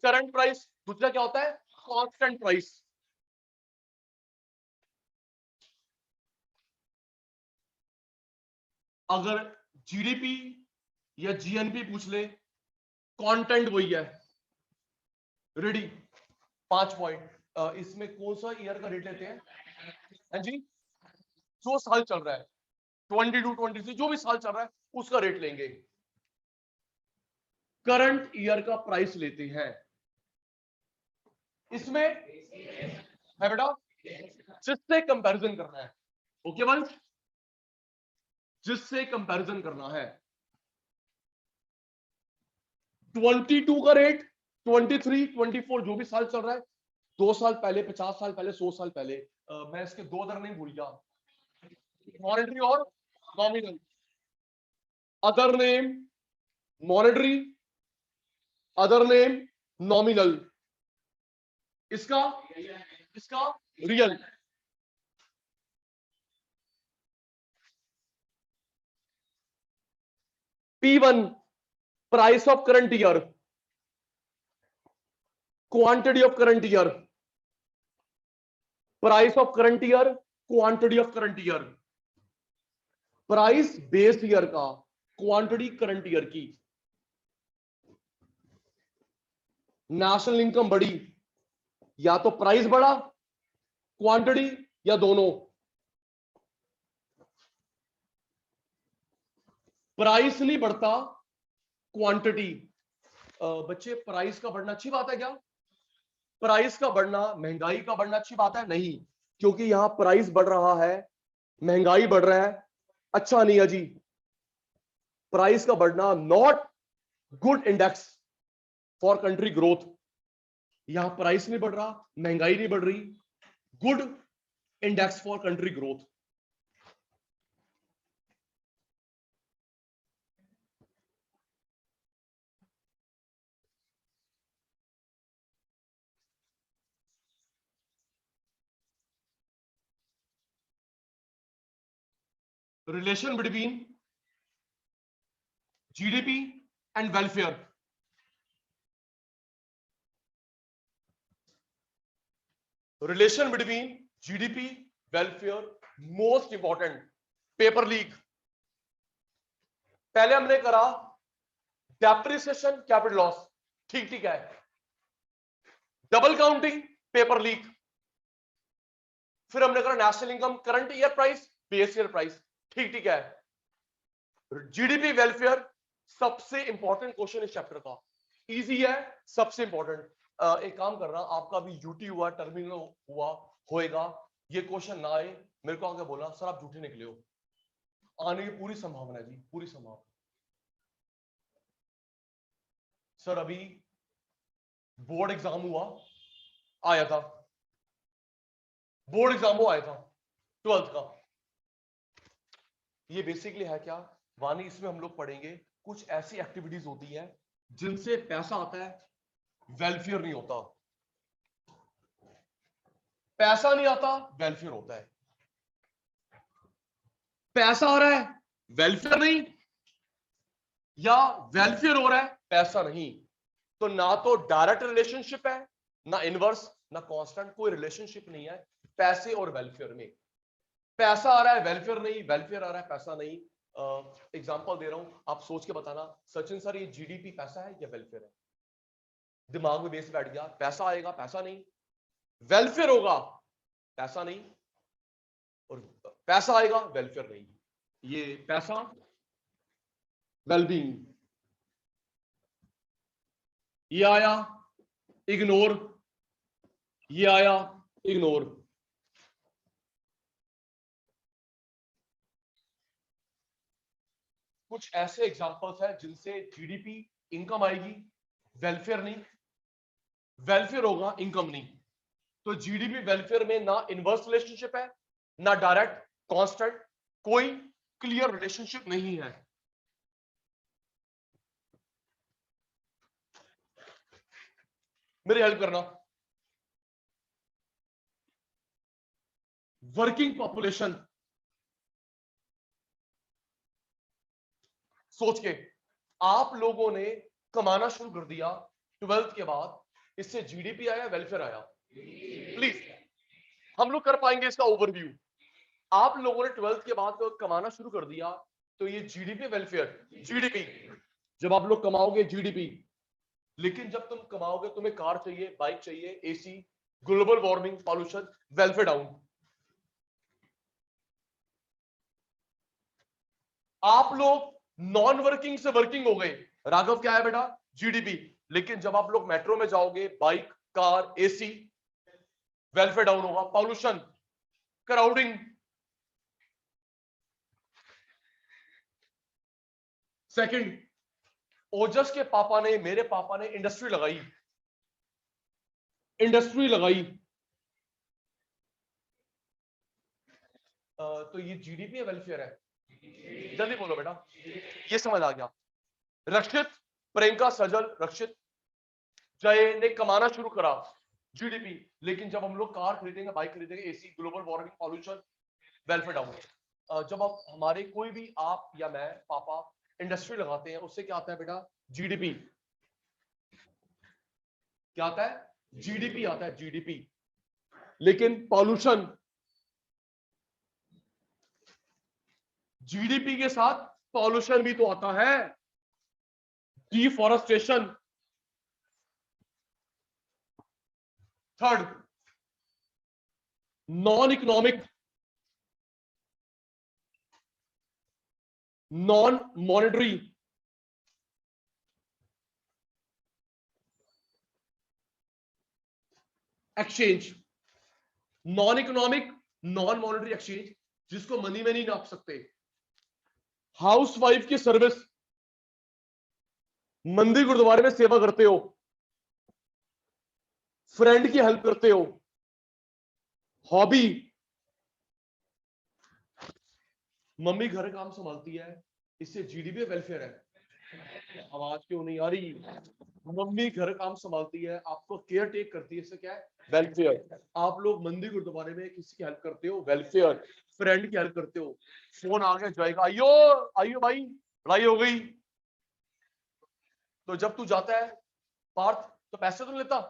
करंट प्राइस, दूसरा क्या होता है? Constant price. अगर जीडीपी या जीएनपी पूछ ले, कंटेंट वही है। रेडी? 5 पॉइंट। इसमें कौन सा ईयर का रेट लेते हैं? हाँ जी, जो साल चल रहा है, 22, 23, जो भी साल चल रहा है उसका रेट लेंगे। करंट ईयर का प्राइस लेते हैं। इसमें है बेटा, जिससे कंपैरिजन करना है। ओके वंश, जिससे कंपैरिजन करना है। 22 का रेट, 23, 24, जो भी साल चल रहा है, 2 साल पहले, 50 साल पहले, 100 साल पहले। मैं इसके दो अदर नहीं भूल गया, मॉनेटरी और nominal. Other name monetary, other name nominal, इसका इसका real. P1 price of current year, quantity of current year, price of current year, quantity of current year. Price base year का, क्वांटिटी करंट ईयर की। National income बढ़ी, या तो price बढ़ा, quantity, या दोनों। प्राइस नहीं बढ़ता, क्वांटिटी। बच्चे, प्राइस का बढ़ना अच्छी बात है क्या? प्राइस का बढ़ना, महंगाई का बढ़ना अच्छी बात है? नहीं, क्योंकि यहां प्राइस बढ़ रहा है, महंगाई बढ़ रहा है, अच्छा नहीं है जी। प्राइस का बढ़ना not good index for country growth. यहां प्राइस नहीं बढ़ रहा, महंगाई नहीं बढ़ रही, good index for country growth. Relation between GDP and welfare. Relation between GDP, welfare, most important. Paper leak पहले हमने करा, डेप्रिसिएशन, कैपिटल लॉस, ठीक ठीक है। Double counting, paper leak. फिर हमने करा national income, current year price, base year price, ठीक ठीक है। जीडीपी, वेलफेयर, सबसे इंपॉर्टेंट क्वेश्चन इस चैप्टर का, इजी है, सबसे इंपॉर्टेंट। एक काम करना, आपका भी यूटी हुआ, टर्मिनल हुआ होएगा, ये क्वेश्चन ना आए मेरे को आगे बोला, सर आप झूठे निकले हो। आने की पूरी संभावना है जी, पूरी संभावना। सर अभी बोर्ड एग्जाम हुआ, आया था, बोर्ड एग्जाम वो आया था 12th का। ये बेसिकली है क्या वानी, इसमें हम लोग पढ़ेंगे कुछ ऐसी एक्टिविटीज होती है जिनसे पैसा आता है, वेलफेयर नहीं होता। पैसा नहीं आता, वेलफेयर होता है। पैसा आ रहा है, वेलफेयर नहीं, या वेलफेयर हो रहा है, पैसा नहीं। तो ना तो डायरेक्ट रिलेशनशिप है, ना इनवर्स, ना कांस्टेंट, कोई रिलेशनशिप नहीं है पैसे और वेलफेयर में। पैसा आ रहा है, वेलफेयर नहीं, वेलफेयर आ रहा है, पैसा नहीं। एग्जांपल दे रहा हूं, आप सोच के बताना, सचिन सर ये जीडीपी पैसा है या वेलफेयर है? दिमाग में बेस बैठ गया, पैसा आएगा, पैसा नहीं, वेलफेयर होगा, पैसा नहीं, और पैसा आएगा, वेलफेयर नहीं। ये पैसा, वेलबींग, ये आया इग्नोर, ये आया इग्नोर। कुछ ऐसे एग्जांपल्स हैं जिनसे जीडीपी इनकम आएगी, वेलफेयर नहीं, वेलफेयर होगा, इनकम नहीं। तो जीडीपी वेलफेयर में ना इनवर्स रिलेशनशिप है, ना डायरेक्ट, कांस्टेंट, कोई क्लियर रिलेशनशिप नहीं है। मेरी हेल्प करना, वर्किंग पॉपुलेशन सोच के आप लोगों ने कमाना शुरू कर दिया 12th के बाद, इससे जीडीपी आया, वेलफेयर आया? प्लीज हम लोग कर पाएंगे इसका ओवरव्यू। आप लोगों ने 12th के बाद कमाना शुरू कर दिया, तो ये जीडीपी, वेलफेयर, जीडीपी, जब आप लोग कमाओगे जीडीपी, लेकिन जब तुम कमाओगे तुम्हें कार चाहिए, बाइक चाहिए, AC, global warming, pollution, welfare down. आप लोग नॉन वर्किंग से वर्किंग हो गए, राघव क्या है बेटा? जीडीपी। लेकिन जब आप लोग मेट्रो में जाओगे, bike, car, AC, welfare down होगा, पॉल्यूशन, क्राउडिंग। सेकंड, ओजस के पापा ने, मेरे पापा ने इंडस्ट्री लगाई, इंडस्ट्री लगाई, तो ये जीडीपी है, वेलफेयर है? जल्दी बोलो बेटा, ये समझ आ गया। रक्षित, प्रियंका, सजल, रक्षित, जय ने कमाना शुरू करा, जीडीपी। लेकिन जब हम लोग कार खरीदेंगे, बाइक खरीदेंगे, AC, global warming, pollution, welfare down. जब आप हमारे कोई भी, आप या मैं, पापा इंडस्ट्री लगाते हैं, उससे क्या आता है बेटा? जीडीपी। क्या आता है? जीडीपी आता है, जीडीपी। लेकिन पॉल्यूशन, जीडीपी के साथ पॉल्यूशन भी तो आता है, deforestation. Third, non economic, non monetary, exchange, non economic, non monetary exchange, जिसको मनी में नहीं नाप सकते। हाउसवाइफ की सर्विस, मंदिर गुरुद्वारे में सेवा करते हो, फ्रेंड की हेल्प करते हो, हॉबी, मम्मी घर काम संभालती है, इससे जीडीपी वेलफेयर है? आवाज क्यों नहीं आ रही? मम्मी घर काम संभालती है, आपको केयर टेक करती है, इससे क्या है? वेलफेयर। आप लोग मंदिर गुरुद्वारे में किसी की हेल्प करते हो, वेलफेयर। फ्रेंड की हेल्प करते हो, फोन आ गया जाएगा, आइयो आइयो भाई, लड़ाई हो गई, तो जब तू जाता है पार्थ, तो पैसे तो लेता,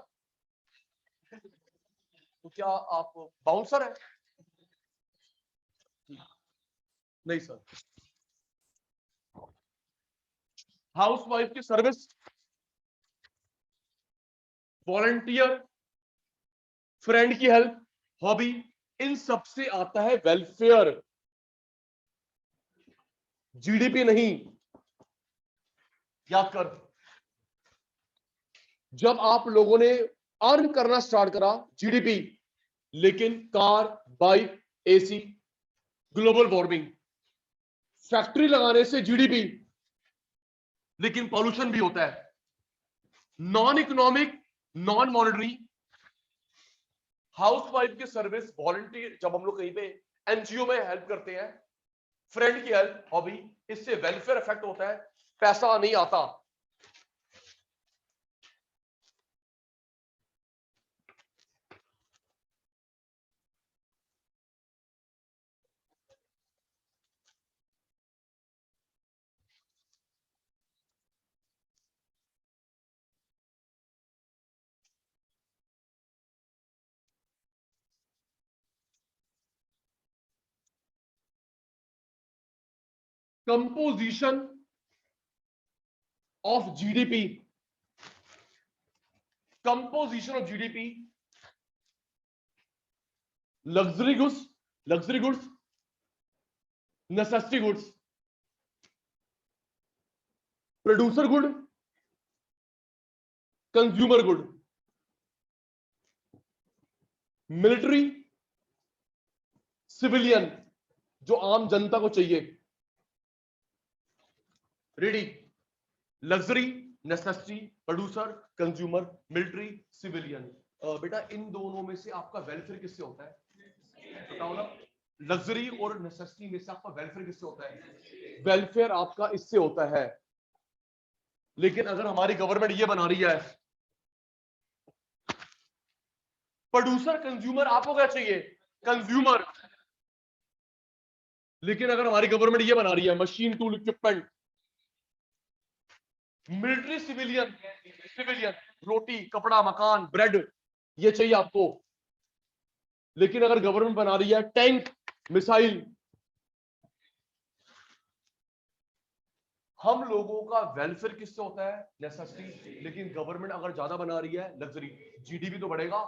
तो क्या आप बाउंसर है? नहीं सर। हाउसवाइफ की सर्विस, वॉलंटियर, फ्रेंड की हेल्प, हॉबी, इन सब से आता है वेलफेयर, जीडीपी नहीं। याद कर, जब आप लोगों ने अर्न करना स्टार्ट करा, जीडीपी, लेकिन car, bike, AC, global warming, factory लगाने से जीडीपी, लेकिन पॉल्यूशन भी होता है। Non economic, non monetary, housewife की सर्विस, वॉलंटियर, जब हम लोग कहीं पे एनजीओ में हेल्प करते हैं, फ्रेंड की हेल्प, हॉबी, इससे वेलफेयर इफेक्ट होता है, पैसा नहीं आता। Composition of GDP, composition of GDP, luxury goods, luxury goods, necessity goods, producer good, consumer good, military, civilian, जो आम जनता को चाहिए, ready, luxury, necessity, producer, consumer, military, civilian. बेटा इन दोनों में से आपका वेलफेयर किससे होता है, बताओ ना। लग्जरी और नेसेसिटी में से आपका वेलफेयर किससे होता है, वेलफेयर आपका इससे होता है। लेकिन अगर हमारी गवर्नमेंट ये बना रही है, प्रोड्यूसर, कंज्यूमर, आपको क्या चाहिए, कंज्यूमर। लेकिन अगर हमारी गवर्नमेंट ये बना रही है, machine, tool, equipment, military, civilian, civilian, रोटी, कपड़ा, मकान, ब्रेड, ये चाहिए आपको। लेकिन अगर गवर्नमेंट बना रही है टैंक, मिसाइल, हम लोगों का वेलफेयर किससे होता है, नेसेसिटी। लेकिन गवर्नमेंट अगर ज्यादा बना रही है, लग्जरी, जीडीपी तो बढ़ेगा।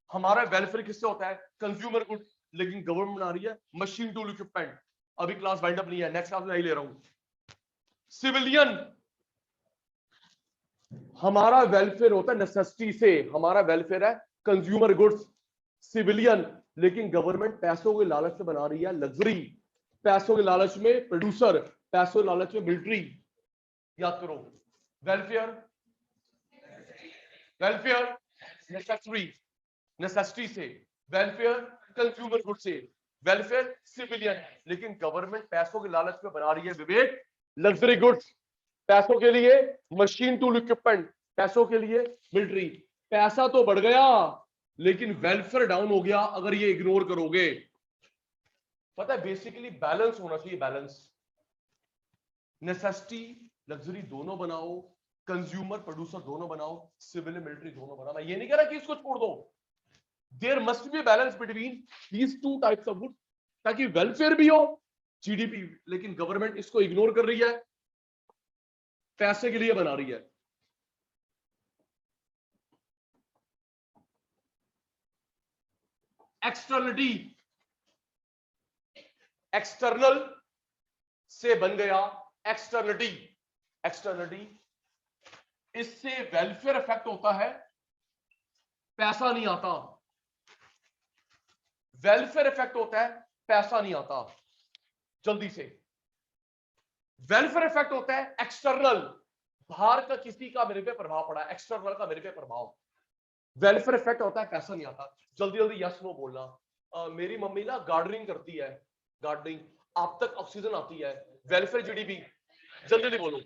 हमारा वेलफेयर किससे होता है, कंज्यूमर गुड। लेकिन गवर्नमेंट बना रही है मशीन, टूल, इक्विपमेंट। अभी क्लास वाइंड अप नहीं है, नेक्स्ट क्लास में ही ले रहा हूं। सिविलियन, हमारा वेलफेयर होता है नेसेसिटी से, हमारा वेलफेयर है कंज्यूमर गुड्स, सिविलियन। लेकिन गवर्नमेंट पैसों के लालच में बना रही है लग्जरी, पैसों के लालच में प्रोड्यूसर, पैसों के लालच में मिलिट्री। याद करो, वेलफेयर, वेलफेयर नेसेसिटी, नेसेसिटी से, वेलफेयर कंज्यूमर गुड से, वेलफेयर सिविलियन। लेकिन गवर्नमेंट पैसों के लालच में बना रही है विवेक लग्जरी गुड्स, पैसों के लिए मशीन, टूल, इक्विपमेंट, पैसों के लिए मिलिट्री। पैसा तो बढ़ गया लेकिन वेलफेयर डाउन हो गया अगर ये इग्नोर करोगे। पता है बेसिकली बैलेंस होना चाहिए, बैलेंस। नेसेसिटी, लग्जरी दोनों बनाओ, कंज्यूमर, प्रोड्यूसर दोनों बनाओ, सिविल, मिलिट्री दोनों बनाओ। मैं ये नहीं कह रहा कि इसको छोड़ दो, there must be balance between these two types of good, ताकि वेलफेयर भी हो, जीडीपी। लेकिन गवर्नमेंट इसको इग्नोर कर रही है, पैसे के लिए बना रही है। एक्सटर्नलिटी, एक्सटर्नल से बन गया एक्सटर्निटी, एक्सटर्निटी, इससे वेलफेयर इफेक्ट होता है, पैसा नहीं आता। वेलफेयर इफेक्ट होता है, पैसा नहीं आता जल्दी से। वेलफेयर इफेक्ट होता है एक्सटर्नल, बाहर का किसी का मेरे पे प्रभाव पड़ा, एक्सटर्नल का मेरे पे प्रभाव। वेलफेयर इफेक्ट होता है, पैसा नहीं आता। जल्दी जल्दी यस नो बोलना। मेरी मम्मी ना गार्डनिंग करती है, गार्डनिंग, आप तक ऑक्सीजन आती है, वेलफेयर जीडीपी। जल्दी जल्दी बोलो,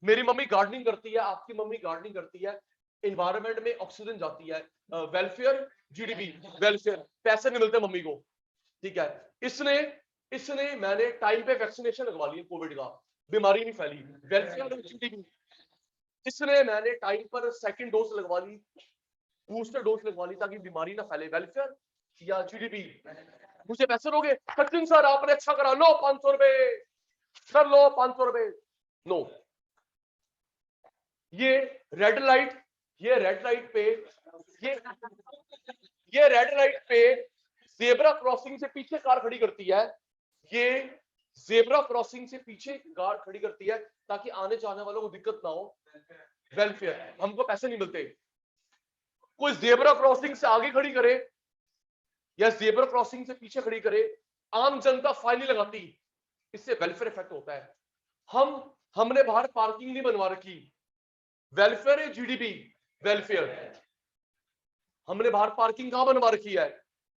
मेरी मम्मी गार्डनिंग करती है, आपकी मम्मी गार्डनिंग करती है, एनवायरनमेंट में ऑक्सीजन जाती है, वेलफेयर जीडीपी, वेलफेयर, पैसे नहीं मिलते मम्मी को, ठीक है। इसने इसने मैंने टाइम पे वैक्सीनेशन लगवा ली कोविड का, बीमारी नहीं फैली, वेलफेयर जीडीपी। इसने मैंने टाइम पर सेकंड डोज लगवा ली, बूस्टर डोज लगवा ली ताकि बीमारी ना फैले, वेलफेयर या जीडीपी। मुझे पैसे दोगे, सचिन सर आपने अच्छा करा, लो 500 रुपए सर, लो 500 रुपए। नो, ये रेड लाइट, ये रेड लाइट पे, ये रेड लाइट पे जेब्रा क्रॉसिंग से पीछे कार खड़ी करती है, ये जेब्रा क्रॉसिंग से पीछे कार खड़ी करती है ताकि आने जाने वालों को दिक्कत ना हो, वेलफेयर। हमको पैसे नहीं मिलते, कोई जेब्रा क्रॉसिंग से आगे खड़ी करे या जेब्रा क्रॉसिंग से पीछे खड़ी करे, आम जनता फाइन नहीं लगाती, इससे वेलफेयर इफेक्ट होता है। हमने बाहर पार्किंग नहीं बनवा रखी, वेलफेयर है जीडीपी, वेलफेयर। हमने बाहर पार्किंग कहां बनवा रखी है,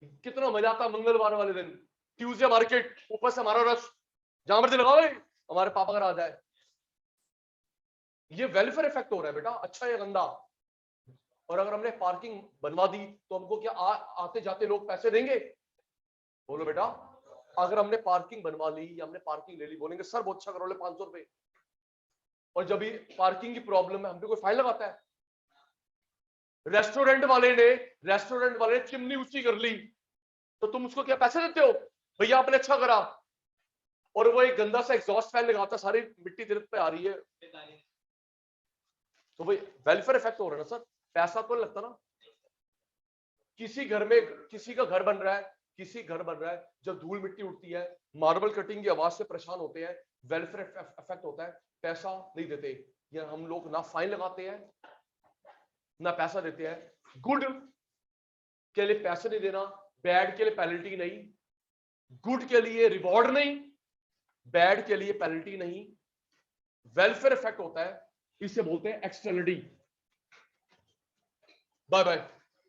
कितना मजा आता मंगलवार वाले दिन, ट्यूसडे मार्केट, ऊपर से हमारा रश, जहां मर्जी लगाओ हमारे पापा का राज है। ये वेलफेयर इफेक्ट हो रहा है बेटा, अच्छा या गंदा। और अगर हमने पार्किंग बनवा दी तो हमको क्या आते जाते लोग पैसे देंगे? बोलो बेटा, अगर हमने पार्किंग बनवा ली या हमने पार्किंग ले ली, बोलेंगे सर बहुत अच्छा करो, ले 500 रुपए। और जब भी पार्किंग की प्रॉब्लम है, हम पे कोई फाइन लगाता है? रेस्टोरेंट वाले ने चिमनी ऊंची कर ली तो तुम उसको क्या पैसे देते हो? भैया आपने अच्छा करा। और वो एक गंदा सा एग्जॉस्ट फैन लगाता, सारी मिट्टी तेरे पे आ रही है, तो भाई वेलफेयर इफेक्ट हो रहा है ना सर, पैसा तो नहीं लगता ना। किसी घर में किसी का घर बन रहा है, जब धूल मिट्टी उड़ती है, मार्बल कटिंग की आवाज से परेशान होते हैं, वेलफेयर इफेक्ट होता है, पैसा नहीं देते। या हम लोग ना फाइन लगाते हैं ना पैसा देते हैं। गुड के लिए पैसे नहीं देना, बैड के लिए पेनल्टी नहीं, गुड के लिए रिवॉर्ड नहीं, बैड के लिए पेनल्टी नहीं, वेलफेयर इफेक्ट होता है, इसे बोलते हैं एक्सटर्नलिटी। Bye bye.